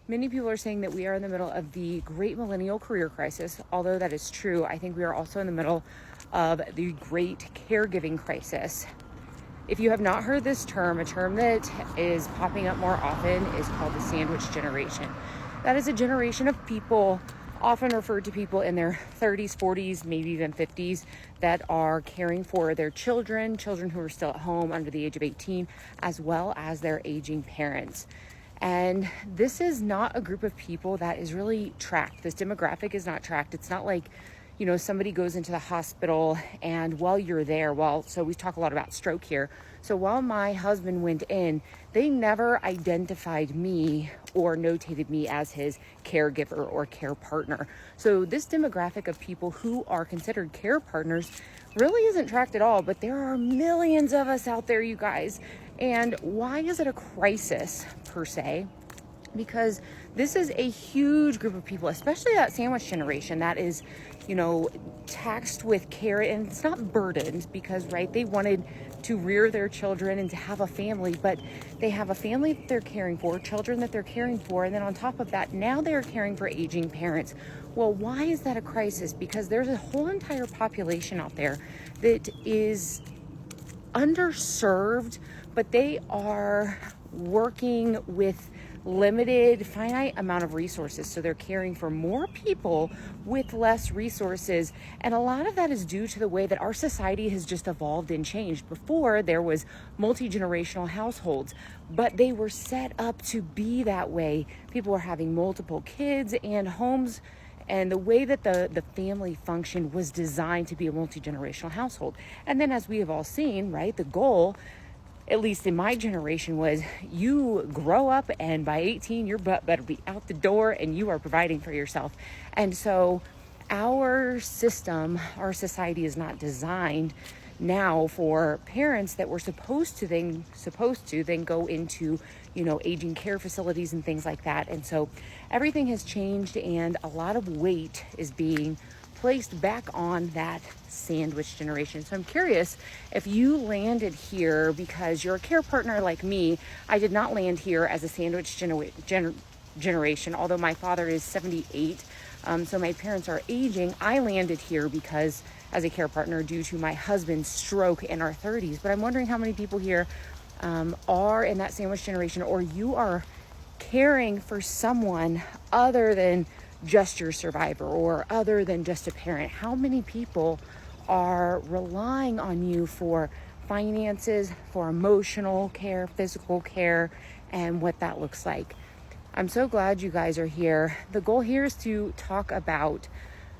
Many people are saying that we are in the middle of the great millennial career crisis. Although that is true, I think we are also in the middle of the great caregiving crisis. If you have not heard this term, a term that is popping up more often is called the sandwich generation. That is a generation of people, often referred to people in their 30s, 40s, maybe even 50s, that are caring for their children who are still at home under the age of 18, as well as their aging parents. And this is not a group of people that is really tracked. This demographic is not tracked. It's not like, somebody goes into the hospital and while you're there, so we talk a lot about stroke here. So while my husband went in, they never identified me or notated me as his caregiver or care partner. So this demographic of people who are considered care partners really isn't tracked at all, but there are millions of us out there, you guys. And why is it a crisis per se? Because this is a huge group of people, especially that sandwich generation that is, taxed with care, and it's not burdened because, right, they wanted to rear their children and to have a family, but they have a family that they're caring for, children that they're caring for, and then on top of that, now they're caring for aging parents. Well, why is that a crisis? Because there's a whole entire population out there that is underserved, but they are working with limited, finite amount of resources. So they're caring for more people with less resources. And a lot of that is due to the way that our society has just evolved and changed. Before, there was multi-generational households, but they were set up to be that way. People were having multiple kids and homes, and the way that the family function was designed to be a multi-generational household. And then, as we have all seen, right, the goal, at least in my generation, was you grow up and by 18, your butt better be out the door and you are providing for yourself. And so our system, our society is not designed now for parents that were supposed to then go into, aging care facilities and things like that. And so everything has changed, and a lot of weight is being placed back on that sandwich generation. So I'm curious if you landed here because you're a care partner like me. I did not land here as a sandwich generation, although my father is 78. So my parents are aging. I landed here because as a care partner due to my husband's stroke in our 30s. But I'm wondering how many people here are in that sandwich generation, or you are caring for someone other than just your survivor or other than just a parent. How many people are relying on you for finances, for emotional care, physical care, and what that looks like? I'm so glad you guys are here. The goal here is to talk about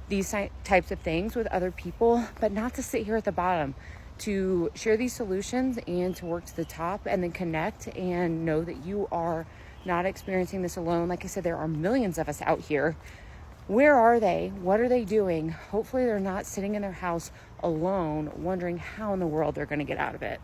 these types of things with other people, but not to sit here at the bottom, to share these solutions and to work to the top and then connect and know that you are not experiencing this alone. Like I said, there are millions of us out here. Where are they? What are they doing? Hopefully they're not sitting in their house alone, wondering how in the world they're going to get out of it.